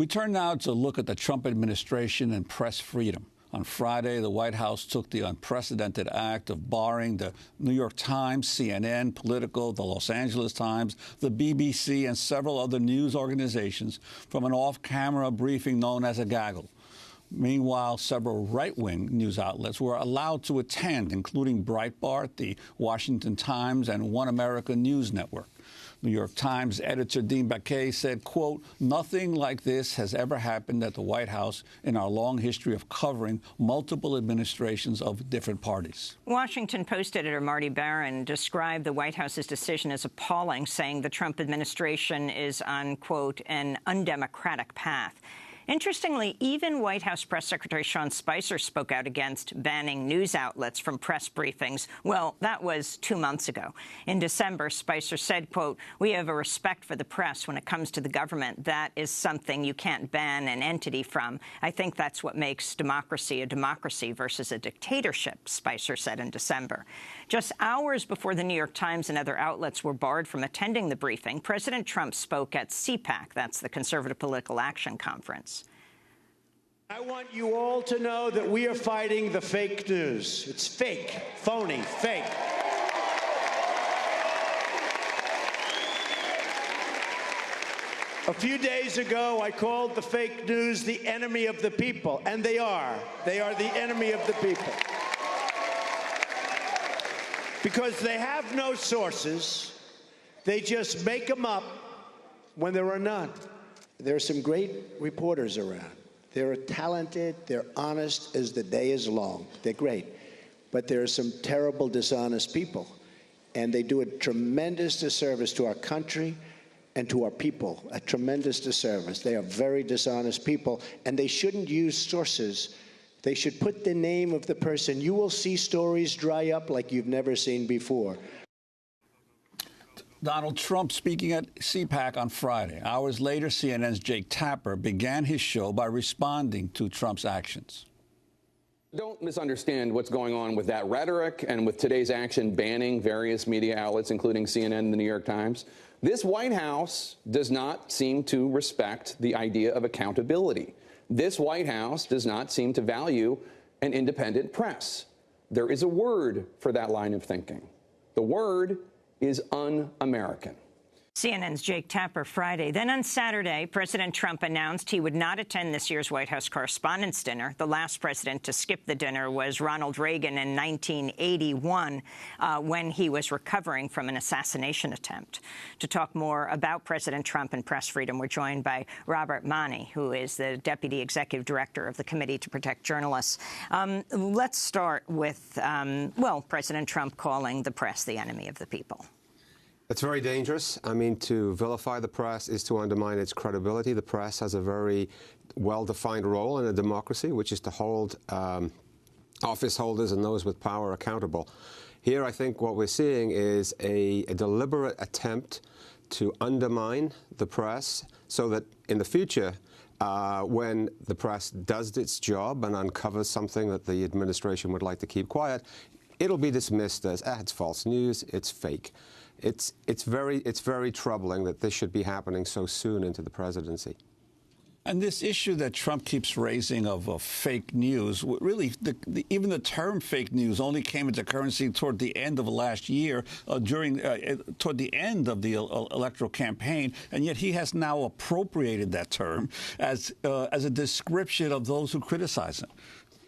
We turn now to look at the Trump administration and press freedom. On Friday, the White House took the unprecedented act of barring the New York Times, CNN, Politico, the Los Angeles Times, the BBC, and several other news organizations from an off-camera briefing known as a gaggle. Meanwhile, several right-wing news outlets were allowed to attend, including Breitbart, the Washington Times, and One America News Network. New York Times editor Dean Baquet said, quote, "Nothing like this has ever happened at the White House in our long history of covering multiple administrations of different parties." Washington Post editor Marty Baron described the White House's decision as appalling, saying the Trump administration is on, quote, an undemocratic path. Interestingly, even White House Press Secretary Sean Spicer spoke out against banning news outlets from press briefings. Well, that was 2 months ago. In December, Spicer said, quote, "We have a respect for the press when it comes to the government. That is something you can't ban an entity from. I think that's what makes democracy a democracy versus a dictatorship," Spicer said in December. Just hours before the New York Times and other outlets were barred from attending the briefing, President Trump spoke at CPAC, that's the Conservative Political Action Conference. I want you all to know that we are fighting the fake news. It's fake, phony, fake. A few days ago, I called the fake news the enemy of the people, and they are. They are the enemy of the people. Because they have no sources, they just make them up when there are none. There are some great reporters around. They're talented, they're honest as the day is long. They're great. But there are some terrible, dishonest people. And they do a tremendous disservice to our country and to our people, a tremendous disservice. They are very dishonest people, and they shouldn't use sources. They should put the name of the person. You will see stories dry up like you've never seen before. Donald Trump speaking at CPAC on Friday. Hours later, CNN's Jake Tapper began his show by responding to Trump's actions. Don't misunderstand what's going on with that rhetoric and with today's action banning various media outlets, including CNN and the New York Times. This White House does not seem to respect the idea of accountability. This White House does not seem to value an independent press. There is a word for that line of thinking. The word is un-American. CNN's Jake Tapper Friday. Then on Saturday, President Trump announced he would not attend this year's White House Correspondents' Dinner. The last president to skip the dinner was Ronald Reagan in 1981, when he was recovering from an assassination attempt. To talk more about President Trump and press freedom, we're joined by Robert Mani, who is the Deputy Executive Director of the Committee to Protect Journalists. Let's start with, well, President Trump calling the press the enemy of the people. It's very dangerous. I mean, to vilify the press is to undermine its credibility. The press has a very well-defined role in a democracy, which is to hold office holders and those with power accountable. Here, I think what we're seeing is a deliberate attempt to undermine the press so that in the future, when the press does its job and uncovers something that the administration would like to keep quiet, it'll be dismissed as, it's false news, it's fake. It's very troubling that this should be happening so soon into the presidency. And this issue that Trump keeps raising of fake news, really, even the term fake news only came into currency toward the end of last year, toward the end of the electoral campaign, and yet he has now appropriated that term as a description of those who criticize him.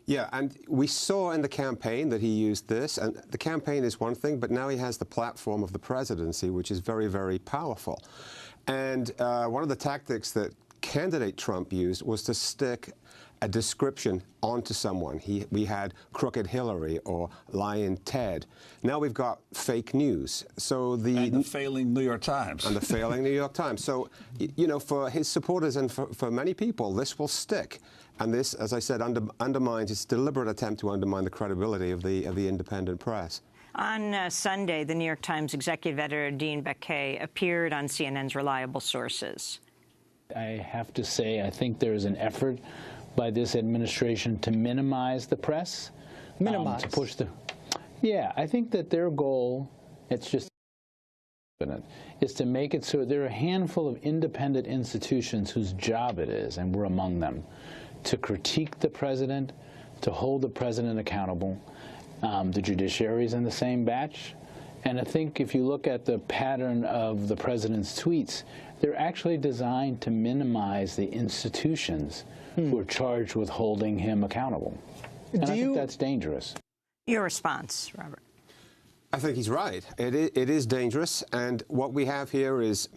Yeah, and we saw in the campaign that he used this, and the campaign is one thing, but now he has the platform of the presidency, which is very, very powerful. And one of the tactics that candidate Trump used was to stick a description onto someone. We had Crooked Hillary or Lying Ted. Now we've got fake news. So and the failing New York Times. And the failing New York Times. So, you know, for his supporters and for many people, this will stick. And this, as I said, undermines its deliberate attempt to undermine the credibility of the independent press. On Sunday, the New York Times executive editor Dean Baquet appeared on CNN's Reliable Sources. I have to say, I think there is an effort by this administration to minimize the press. Minimize? To push the... Yeah, I think that their goal, it's just is to make it so there are a handful of independent institutions whose job it is, and we're among them, to critique the president, to hold the president accountable. The judiciary is in the same batch. And I think if you look at the pattern of the president's tweets, they're actually designed to minimize the institutions who are charged with holding him accountable. And I think that's dangerous. Your response, Robert? I think he's right. It is dangerous, and what we have here is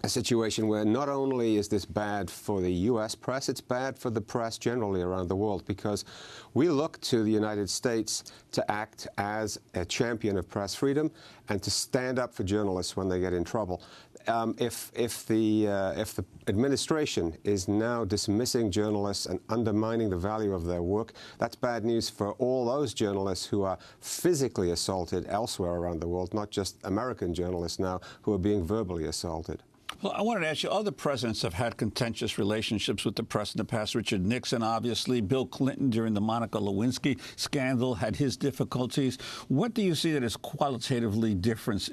a situation where not only is this bad for the U.S. press, it's bad for the press generally around the world, because we look to the United States to act as a champion of press freedom and to stand up for journalists when they get in trouble. If the administration is now dismissing journalists and undermining the value of their work, that's bad news for all those journalists who are physically assaulted elsewhere around the world, not just American journalists now who are being verbally assaulted. Well, I wanted to ask you, other presidents have had contentious relationships with the press in the past. Richard Nixon, obviously. Bill Clinton, during the Monica Lewinsky scandal, had his difficulties. What do you see that is qualitatively different,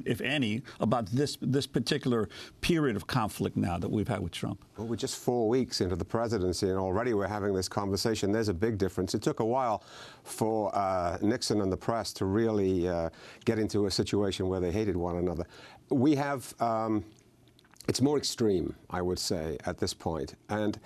if any, about this particular period of conflict now that we've had with Trump? Well, we're just 4 weeks into the presidency, and already we're having this conversation. There's a big difference. It took a while for Nixon and the press to really get into a situation where they hated one another. We have... it's more extreme, I would say, at this point. And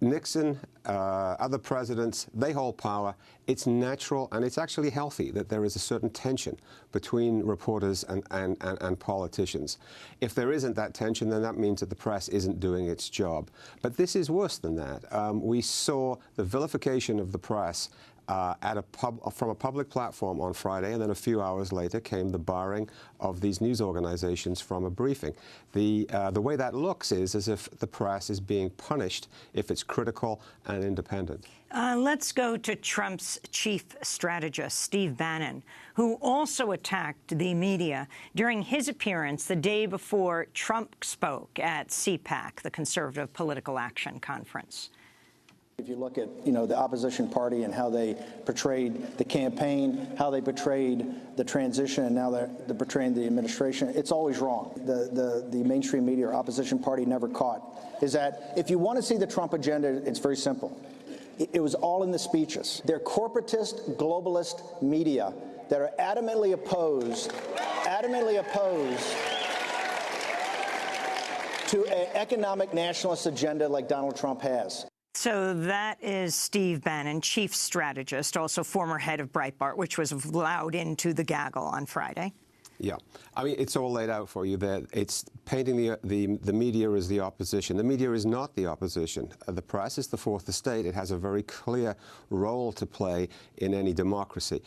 Nixon, other presidents, they hold power. It's natural and it's actually healthy that there is a certain tension between reporters and politicians. If there isn't that tension, then that means that the press isn't doing its job. But this is worse than that. We saw the vilification of the press from a public platform on Friday, and then a few hours later came the barring of these news organizations from a briefing. The way that looks is as if the press is being punished if it's critical and independent. Let's go to Trump's chief strategist, Steve Bannon, who also attacked the media during his appearance the day before Trump spoke at CPAC, the Conservative Political Action Conference. If you look at, the opposition party and how they portrayed the campaign, how they portrayed the transition, and now they're portraying the administration, it's always wrong. The mainstream media or opposition party never caught is that if you want to see the Trump agenda, it's very simple. It was all in the speeches. They're corporatist, globalist media that are adamantly opposed to an economic nationalist agenda like Donald Trump has. So that is Steve Bannon, chief strategist, also former head of Breitbart, which was allowed into the gaggle on Friday. Yeah. I mean, it's all laid out for you there. It's painting the media as the opposition. The media is not the opposition. The press is the fourth estate. It has a very clear role to play in any democracy.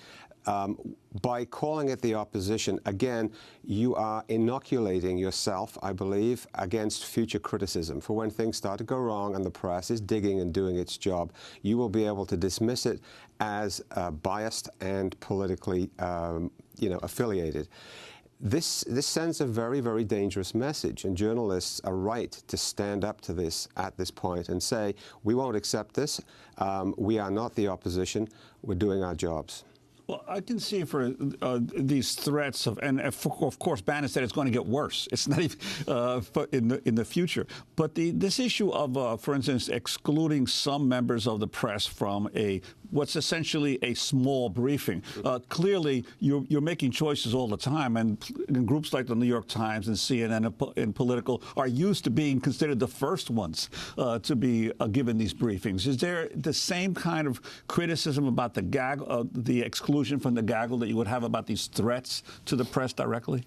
By calling it the opposition, again, you are inoculating yourself, I believe, against future criticism. For when things start to go wrong and the press is digging and doing its job, you will be able to dismiss it as biased and politically, affiliated. This sends a very, very dangerous message, and journalists are right to stand up to this at this point and say, we won't accept this. We are not the opposition. We're doing our jobs. Well, I can see for these threats and of course, Bannon said it's going to get worse. It's not even in the future. But this issue of, for instance, excluding some members of the press from what's essentially a small briefing. Clearly, you're making choices all the time, and groups like the New York Times and CNN and Political are used to being considered the first ones to be given these briefings. Is there the same kind of criticism about the exclusion from the gaggle that you would have about these threats to the press directly?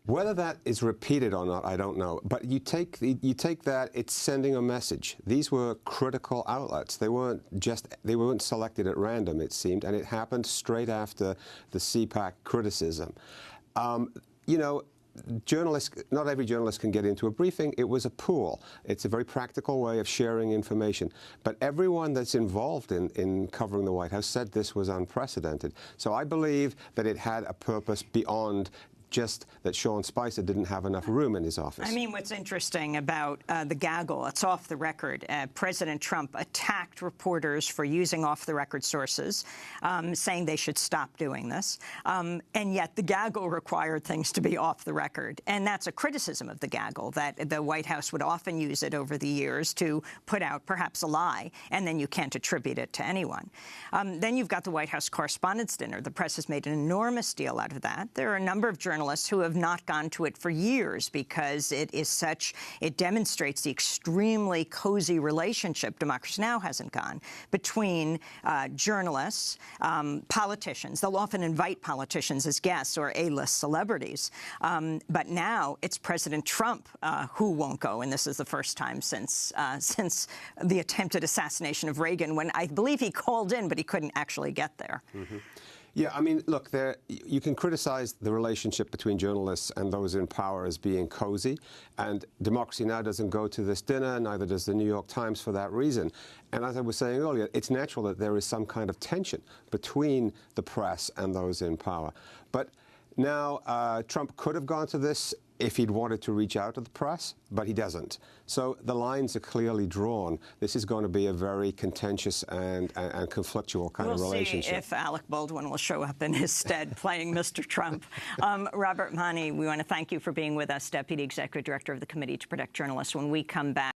Whether that is repeated or not, I don't know. But you take that, it's sending a message. These were critical outlets. They weren't selected at random, it seemed, and it happened straight after the CPAC criticism. Journalists, not every journalist can get into a briefing. It was a pool. It's a very practical way of sharing information. But everyone that's involved in covering the White House said this was unprecedented. So I believe that it had a purpose beyond just that Sean Spicer didn't have enough room in his office. I mean, what's interesting about the gaggle, it's off the record. President Trump attacked reporters for using off-the-record sources, saying they should stop doing this. And yet the gaggle required things to be off the record. And that's a criticism of the gaggle, that the White House would often use it over the years to put out perhaps a lie, and then you can't attribute it to anyone. Then you've got the White House Correspondents' Dinner. The press has made an enormous deal out of that. There are a number of journalists who have not gone to it for years because it demonstrates the extremely cozy relationship, Democracy Now! Hasn't gone, between journalists, politicians. They'll often invite politicians as guests or A-list celebrities. But now it's President Trump who won't go, and this is the first time since the attempted assassination of Reagan, when I believe he called in, but he couldn't actually get there. Mm-hmm. Yeah, I mean, look, you can criticize the relationship between journalists and those in power as being cozy, and Democracy Now! Doesn't go to this dinner, neither does the New York Times for that reason. And as I was saying earlier, it's natural that there is some kind of tension between the press and those in power. But now, Trump could have gone to this if he'd wanted to reach out to the press, but he doesn't. So the lines are clearly drawn. This is going to be a very contentious and conflictual kind of relationship. We'll see if Alec Baldwin will show up in his stead playing Mr. Trump. Robert Mani, we want to thank you for being with us, Deputy Executive Director of the Committee to Protect Journalists. When we come back,